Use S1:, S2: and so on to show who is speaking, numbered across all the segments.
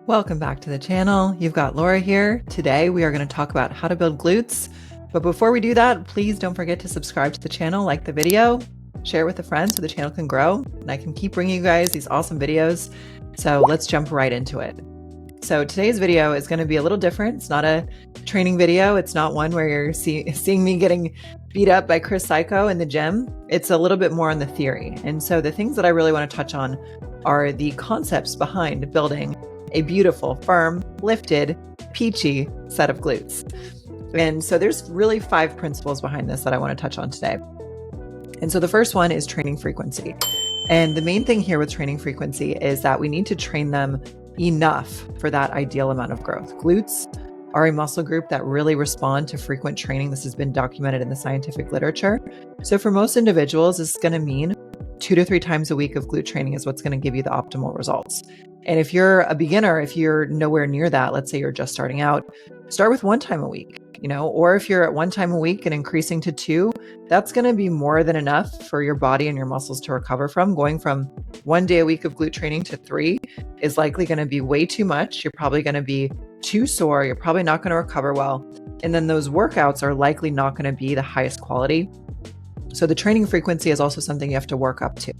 S1: Welcome back to the channel. You've got Laura here. Today we are going to talk about how to build glutes. But before we do that, please don't forget to subscribe to the channel, like the video, share it with a friend so the channel can grow and I can keep bringing you guys these awesome videos. So let's jump right into it. So today's video is going to be a little different. It's not a training video. It's not one where you're seeing me getting beat up by Chris Psycho in the gym. It's a little bit more on the theory. And so the things that I really want to touch on are the concepts behind building a beautiful, firm, lifted, peachy set of glutes. And so there's really 5 principles behind this that I want to touch on today. And so the first one is training frequency. And the main thing here with training frequency is that we need to train them enough for that ideal amount of growth. Glutes are a muscle group that really respond to frequent training. This has been documented in the scientific literature. So for most individuals, this is going to mean 2 to 3 times a week of glute training is what's going to give you the optimal results. And if you're a beginner, if you're nowhere near that, let's say you're just starting out, start with 1 time a week, or if you're at 1 time a week and increasing to 2, that's going to be more than enough for your body and your muscles to recover from. Going from 1 day a week of glute training to 3 is likely going to be way too much. You're probably going to be too sore. You're probably not going to recover well. And then those workouts are likely not going to be the highest quality. So the training frequency is also something you have to work up to.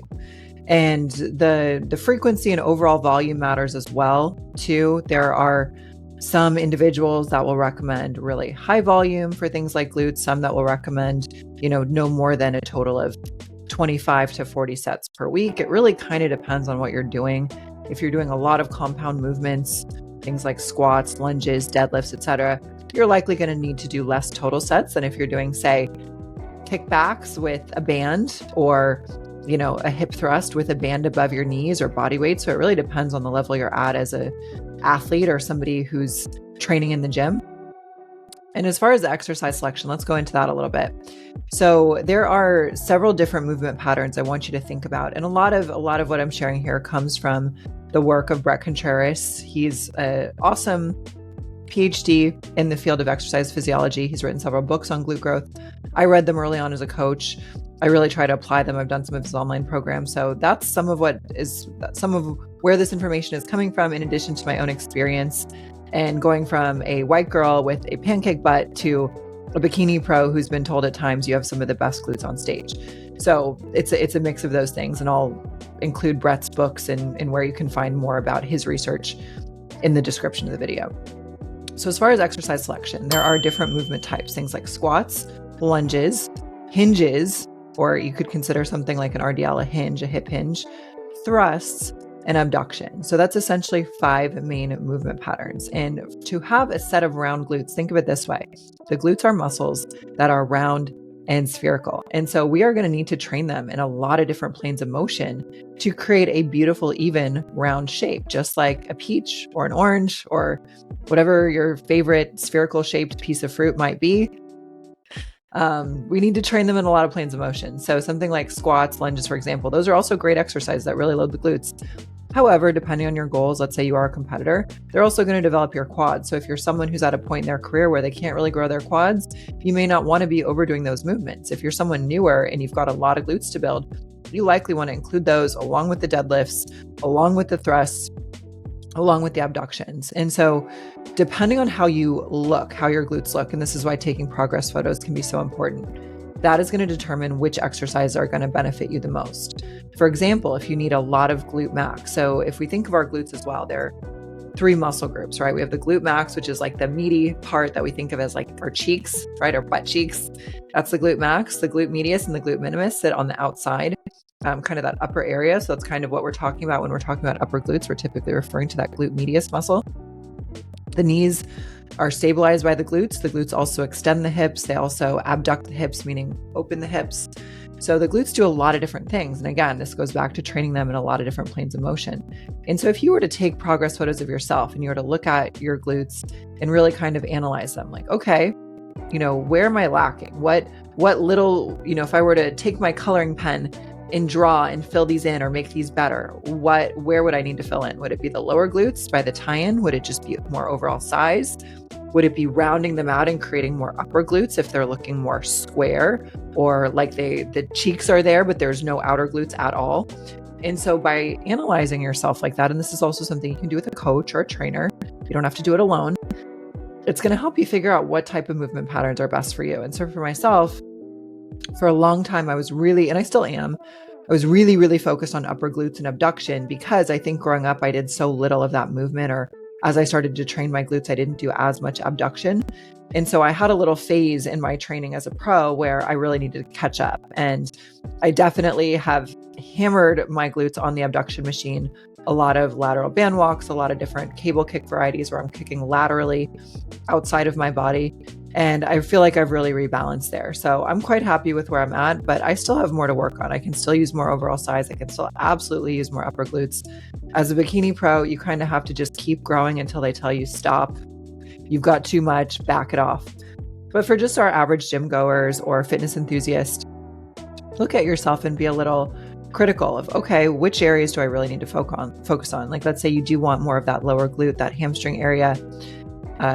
S1: And the frequency and overall volume matters as well, too. There are some individuals that will recommend really high volume for things like glutes, some that will recommend, no more than a total of 25 to 40 sets per week. It really kind of depends on what you're doing. If you're doing a lot of compound movements, things like squats, lunges, deadlifts, etc., you're likely going to need to do less total sets than if you're doing, say, kickbacks with a band or a hip thrust with a band above your knees or body weight. So it really depends on the level you're at as an athlete or somebody who's training in the gym. And as far as the exercise selection, let's go into that a little bit. So there are several different movement patterns I want you to think about. And a lot of what I'm sharing here comes from the work of Brett Contreras. He's an awesome PhD in the field of exercise physiology. He's written several books on glute growth. I read them early on as a coach. I really try to apply them. I've done some of his online programs. So that's some of where this information is coming from, in addition to my own experience and going from a white girl with a pancake butt to a bikini pro who's been told at times you have some of the best glutes on stage. So it's a mix of those things. And I'll include Brett's books and where you can find more about his research in the description of the video. So as far as exercise selection, there are different movement types, things like squats, lunges, hinges, or you could consider something like an RDL, a hinge, a hip hinge, thrusts, and abduction. So that's essentially 5 main movement patterns. And to have a set of round glutes, think of it this way. The glutes are muscles that are round and spherical. And so we are going to need to train them in a lot of different planes of motion to create a beautiful, even round shape, just like a peach or an orange or whatever your favorite spherical shaped piece of fruit might be. We need to train them in a lot of planes of motion. So something like squats, lunges, for example, those are also great exercises that really load the glutes. However, depending on your goals, let's say you are a competitor, they're also going to develop your quads. So if you're someone who's at a point in their career where they can't really grow their quads, you may not want to be overdoing those movements. If you're someone newer and you've got a lot of glutes to build, you likely want to include those along with the deadlifts, along with the thrusts, along with the abductions. And so depending on how you look, how your glutes look, and this is why taking progress photos can be so important, that is going to determine which exercises are going to benefit you the most. For example, if you need a lot of glute max. So if we think of our glutes as well, there are 3 muscle groups, right? We have the glute max, which is like the meaty part that we think of as like our cheeks, right? Our butt cheeks. That's the glute max. The glute medius and the glute minimus sit on the outside, kind of that upper area. So that's kind of what we're talking about when we're talking about upper glutes. We're typically referring to that glute medius muscle. The knees are stabilized by the glutes. The glutes also extend the hips. They also abduct the hips, meaning open the hips. So the glutes do a lot of different things. And again, this goes back to training them in a lot of different planes of motion. And so if you were to take progress photos of yourself and you were to look at your glutes and really kind of analyze them, like, okay, where am I lacking? What little, if I were to take my coloring pen and draw and fill these in or make these better, where would I need to fill in? Would it be the lower glutes by the tie-in? Would it just be more overall size? Would it be rounding them out and creating more upper glutes if they're looking more square, or like the cheeks are there, but there's no outer glutes at all? And so by analyzing yourself like that, and this is also something you can do with a coach or a trainer, you don't have to do it alone. It's going to help you figure out what type of movement patterns are best for you. And so for myself, for a long time, I was really, and I still am, I was really, really focused on upper glutes and abduction because I think growing up, I did so little of that movement, or as I started to train my glutes, I didn't do as much abduction. And so I had a little phase in my training as a pro where I really needed to catch up. And I definitely have hammered my glutes on the abduction machine. A lot of lateral band walks, a lot of different cable kick varieties where I'm kicking laterally outside of my body. And I feel like I've really rebalanced there. So I'm quite happy with where I'm at, but I still have more to work on. I can still use more overall size. I can still absolutely use more upper glutes. As a bikini pro, you kind of have to just keep growing until they tell you stop. You've got too much, back it off. But for just our average gym goers or fitness enthusiasts, look at yourself and be a little critical of, okay, which areas do I really need to focus on? Like, let's say you do want more of that lower glute, that hamstring area.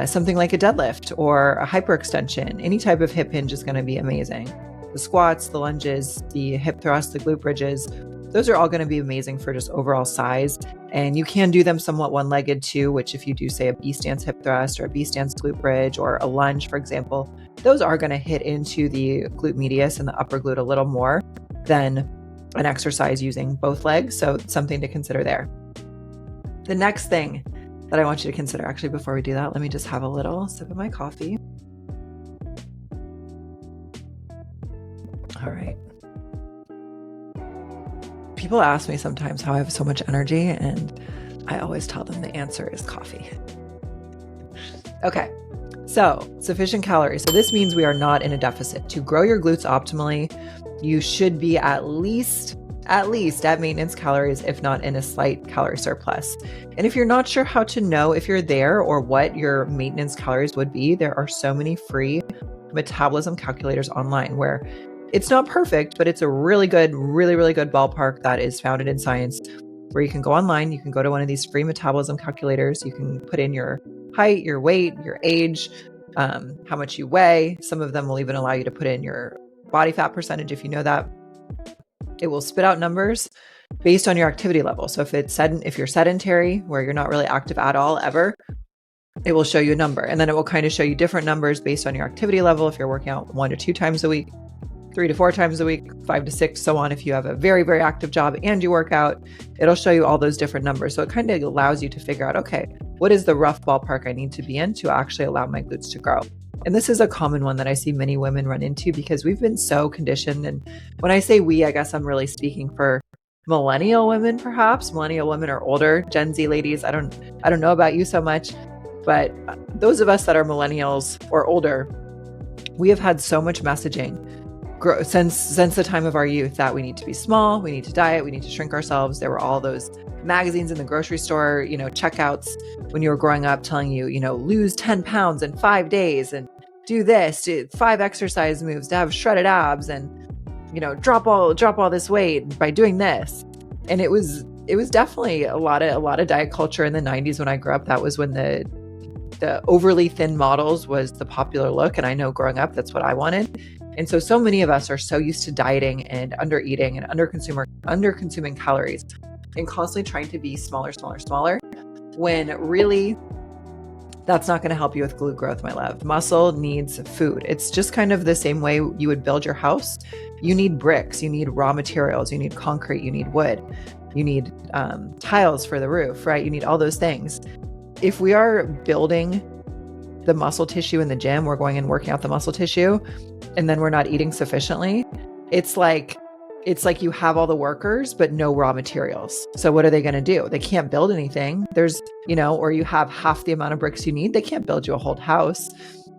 S1: Something like a deadlift or a hyperextension, any type of hip hinge is going to be amazing. The squats, the lunges, the hip thrusts, the glute bridges, those are all going to be amazing for just overall size. And you can do them somewhat one-legged too, which if you do say a B stance hip thrust or a B stance glute bridge or a lunge, for example, those are going to hit into the glute medius and the upper glute a little more than an exercise using both legs. So something to consider there. The next thing that I want you to consider, actually, before we do that, let me just have a little sip of my coffee. All right. People ask me sometimes how I have so much energy, and I always tell them the answer is coffee. Okay, so sufficient calories. So this means we are not in a deficit. To grow your glutes optimally, you should be at least at maintenance calories, if not in a slight calorie surplus. And if you're not sure how to know if you're there or what your maintenance calories would be, there are so many free metabolism calculators online where it's not perfect, but it's a really good ballpark that is founded in science, where you can go online, you can go to one of these free metabolism calculators, you can put in your height, your weight, your age, how much you weigh. Some of them will even allow you to put in your body fat percentage if you know that. It will spit out numbers based on your activity level. So if you're sedentary, where you're not really active at all ever, it will show you a number. And then it will kind of show you different numbers based on your activity level. If you're working out 1 to 2 times a week, 3 to 4 times a week, 5 to 6, so on. If you have a very, very active job and you work out, it'll show you all those different numbers. So it kind of allows you to figure out, okay, what is the rough ballpark I need to be in to actually allow my glutes to grow? And this is a common one that I see many women run into because we've been so conditioned. And when I say we, I guess I'm really speaking for millennial women, perhaps. Millennial women or older, Gen Z ladies. I don't know about you so much, but those of us that are millennials or older, we have had so much messaging since the time of our youth that we need to be small, we need to diet, we need to shrink ourselves. There were all those magazines in the grocery store, checkouts when you were growing up telling you, lose 10 pounds in 5 days and do this, 5 exercise moves to have shredded abs and, drop all this weight by doing this. And it was definitely a lot of diet culture in the 90s when I grew up. That was when the overly thin models was the popular look. And I know growing up, that's what I wanted. And so many of us are so used to dieting and under eating and under consuming calories and constantly trying to be smaller, when really that's not going to help you with glute growth, my love. Muscle needs food. It's just kind of the same way you would build your house. You need bricks, you need raw materials, you need concrete, you need wood, you need tiles for the roof, right? You need all those things. If we are building the muscle tissue in the gym, we're going and working out the muscle tissue, and then we're not eating sufficiently, it's like you have all the workers, but no raw materials. So what are they going to do? They can't build anything. Or you have half the amount of bricks you need. They can't build you a whole house.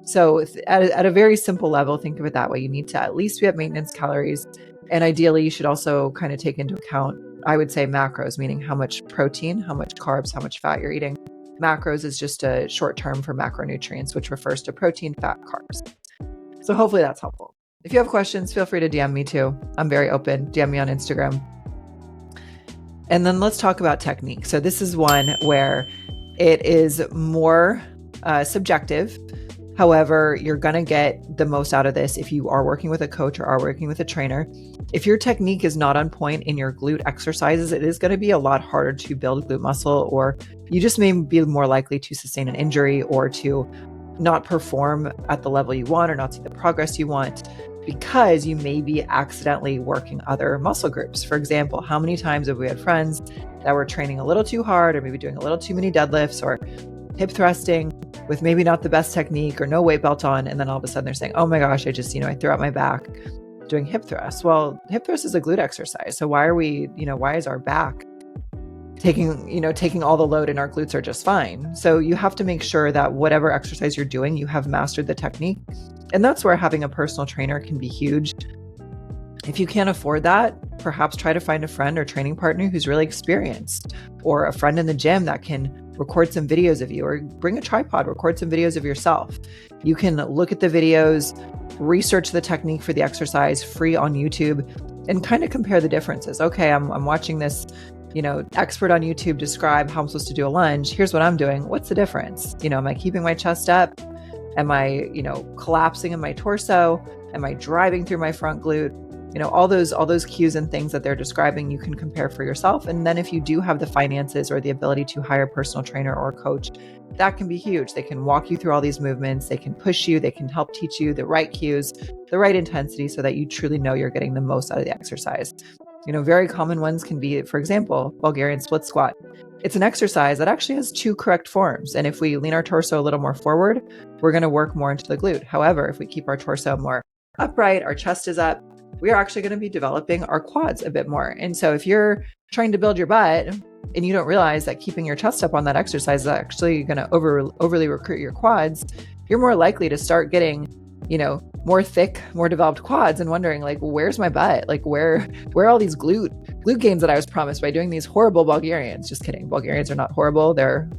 S1: So at a very simple level, think of it that way. You need to at least be at maintenance calories. And ideally, you should also kind of take into account, I would say, macros, meaning how much protein, how much carbs, how much fat you're eating. Macros is just a short term for macronutrients, which refers to protein, fat, carbs. So hopefully that's helpful. If you have questions, feel free to DM me too. I'm very open. DM me on Instagram. And then let's talk about technique. So this is one where it is more subjective. However, you're going to get the most out of this if you are working with a coach or are working with a trainer. If your technique is not on point in your glute exercises, it is going to be a lot harder to build glute muscle, or you just may be more likely to sustain an injury or to not perform at the level you want or not see the progress you want, because you may be accidentally working other muscle groups. For example, how many times have we had friends that were training a little too hard, or maybe doing a little too many deadlifts or hip thrusting with maybe not the best technique or no weight belt on, and then all of a sudden they're saying, oh my gosh, I just, I threw out my back doing hip thrust. Well, hip thrust is a glute exercise. So why is our back taking all the load and our glutes are just fine? So you have to make sure that whatever exercise you're doing, you have mastered the technique. And that's where having a personal trainer can be huge. If you can't afford that, perhaps try to find a friend or training partner who's really experienced, or a friend in the gym that can record some videos of you, or bring a tripod, record some videos of yourself. You can look at the videos, research the technique for the exercise free on YouTube, and kind of compare the differences. Okay, I'm watching this, expert on YouTube describe how I'm supposed to do a lunge. Here's what I'm doing. What's the difference? Am I keeping my chest up? Am I, collapsing in my torso? Am I driving through my front glute? All those cues and things that they're describing, you can compare for yourself. And then if you do have the finances or the ability to hire a personal trainer or a coach, that can be huge. They can walk you through all these movements. They can push you. They can help teach you the right cues, the right intensity, so that you truly know you're getting the most out of the exercise. Very common ones can be, for example, Bulgarian split squat. It's an exercise that actually has two correct forms. And if we lean our torso a little more forward, we're going to work more into the glute. However, if we keep our torso more upright, our chest is up, we are actually going to be developing our quads a bit more. And so if you're trying to build your butt and you don't realize that keeping your chest up on that exercise is actually going to overly recruit your quads, you're more likely to start getting, more thick, more developed quads and wondering, like, where's my butt? Like, where are all these glute gains that I was promised by doing these horrible Bulgarians? Just kidding. Bulgarians are not horrible. They're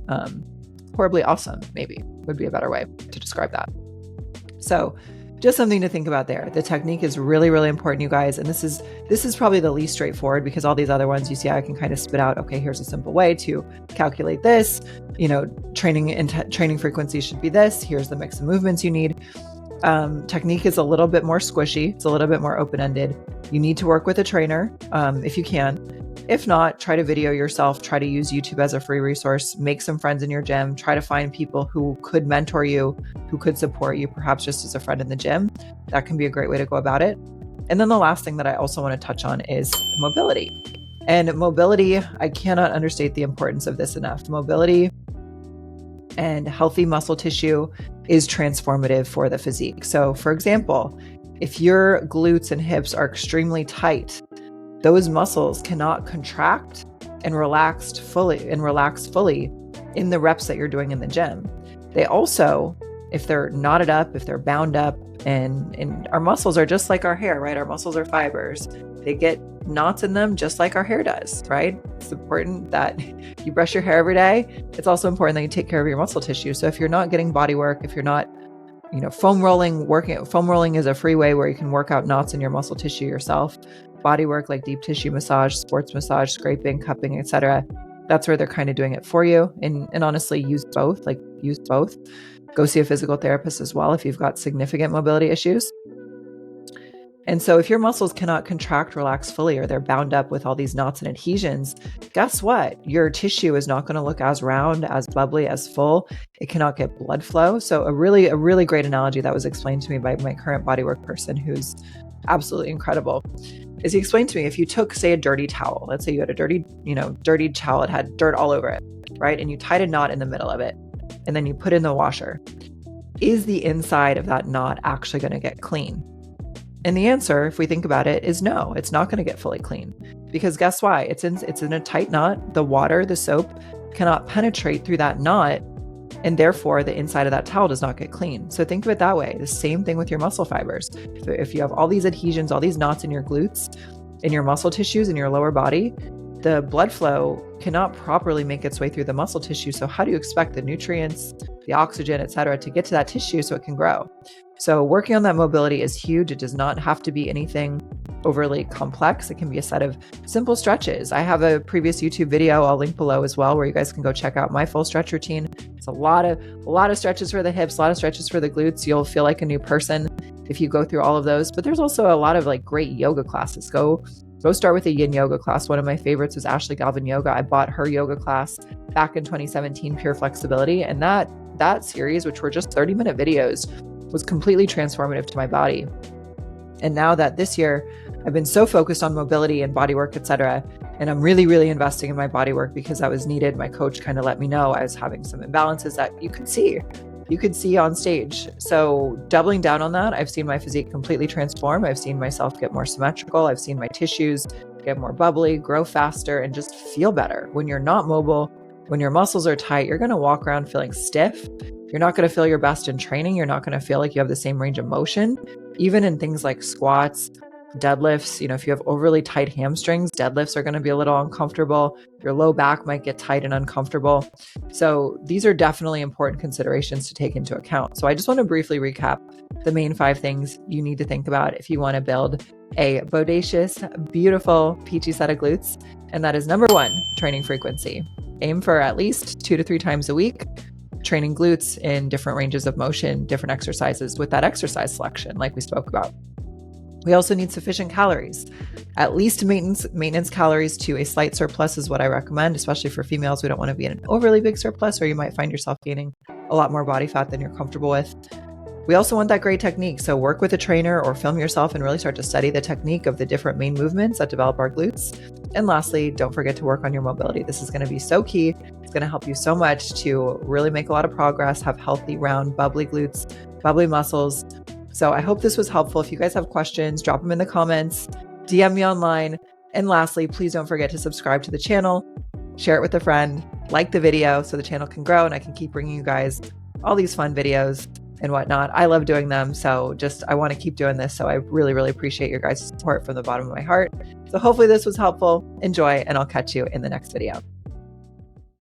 S1: horribly awesome, maybe would be a better way to describe that. So just something to think about there. The technique is really, really important, you guys. And this is probably the least straightforward, because all these other ones you see, I can kind of spit out, okay, here's a simple way to calculate this, training frequency should be this. Here's the mix of movements you need. Technique is a little bit more squishy. It's a little bit more open-ended. You need to work with a trainer if you can. If not, try to video yourself, try to use YouTube as a free resource, make some friends in your gym, try to find people who could mentor you, who could support you, perhaps just as a friend in the gym. That can be a great way to go about it. And then the last thing that I also want to touch on is mobility. And mobility, I cannot understate the importance of this enough. Mobility and healthy muscle tissue is transformative for the physique. So for example, if your glutes and hips are extremely tight, those muscles cannot contract and relax fully in the reps that you're doing in the gym. They also, if they're knotted up, if they're bound up, and our muscles are just like our hair, right? Our muscles are fibers. They get knots in them just like our hair does, right? It's important that you brush your hair every day. It's also important that you take care of your muscle tissue. So if you're not getting body work, if you're not, foam rolling is a free way where you can work out knots in your muscle tissue yourself. Body work like deep tissue massage, sports massage, scraping, cupping, etc. That's where they're kind of doing it for you. And honestly, use both. Go see a physical therapist as well if you've got significant mobility issues. And so if your muscles cannot contract, relax fully, or they're bound up with all these knots and adhesions, guess what? Your tissue is not going to look as round, as bubbly, as full. It cannot get blood flow. So a really great analogy that was explained to me by my current bodywork person, who's absolutely incredible, is he explained to me, if you took, say, a dirty towel, let's say you had a dirty towel, it had dirt all over it, right? And you tied a knot in the middle of it, and then you put it in the washer. Is the inside of that knot actually going to get clean? And the answer, if we think about it, is no, it's not going to get fully clean. Because guess why? It's in a tight knot. The water, the soap cannot penetrate through that knot, and therefore the inside of that towel does not get clean. So think of it that way. The same thing with your muscle fibers. If you have all these adhesions, all these knots in your glutes, in your muscle tissues, in your lower body, the blood flow cannot properly make its way through the muscle tissue. So how do you expect the nutrients, the oxygen, etc., to get to that tissue so it can grow? So working on that mobility is huge. It does not have to be anything overly complex. It can be a set of simple stretches. I have a previous YouTube video I'll link below as well, where you guys can go check out my full stretch routine. It's a lot of stretches for the hips, a lot of stretches for the glutes. You'll feel like a new person if you go through all of those. But there's also a lot of like great yoga classes. Go start with a yin yoga class. One of my favorites was Ashley Galvin Yoga. I bought her yoga class back in 2017, Pure Flexibility. And that series, which were just 30-minute videos, was completely transformative to my body. And now that this year, I've been so focused on mobility and body work, etc. And I'm really, really investing in my body work because that was needed. My coach kind of let me know I was having some imbalances that you could see on stage. So doubling down on that, I've seen my physique completely transform. I've seen myself get more symmetrical. I've seen my tissues get more bubbly, grow faster, and just feel better. When you're not mobile, when your muscles are tight, you're going to walk around feeling stiff. You're not going to feel your best in training. You're not going to feel like you have the same range of motion. Even in things like squats, deadlifts, if you have overly tight hamstrings, deadlifts are going to be a little uncomfortable. Your low back might get tight and uncomfortable. So these are definitely important considerations to take into account. So I just want to briefly recap the main 5 things you need to think about if you want to build a bodacious, beautiful, peachy set of glutes. And that is number 1, training frequency. Aim for at least 2 to 3 times a week, training glutes in different ranges of motion, different exercises with that exercise selection, like we spoke about. We also need sufficient calories. At least maintenance calories to a slight surplus is what I recommend, especially for females. We don't want to be in an overly big surplus, or you might find yourself gaining a lot more body fat than you're comfortable with. We also want that great technique. So work with a trainer or film yourself and really start to study the technique of the different main movements that develop our glutes. And lastly, don't forget to work on your mobility. This is going to be so key. It's going to help you so much to really make a lot of progress, have healthy, round, bubbly glutes, bubbly muscles. So I hope this was helpful. If you guys have questions, drop them in the comments, DM me online. And lastly, please don't forget to subscribe to the channel, share it with a friend, like the video so the channel can grow and I can keep bringing you guys all these fun videos and whatnot. I love doing them. So I want to keep doing this. So I really, really appreciate your guys' support from the bottom of my heart. So hopefully this was helpful. Enjoy, and I'll catch you in the next video.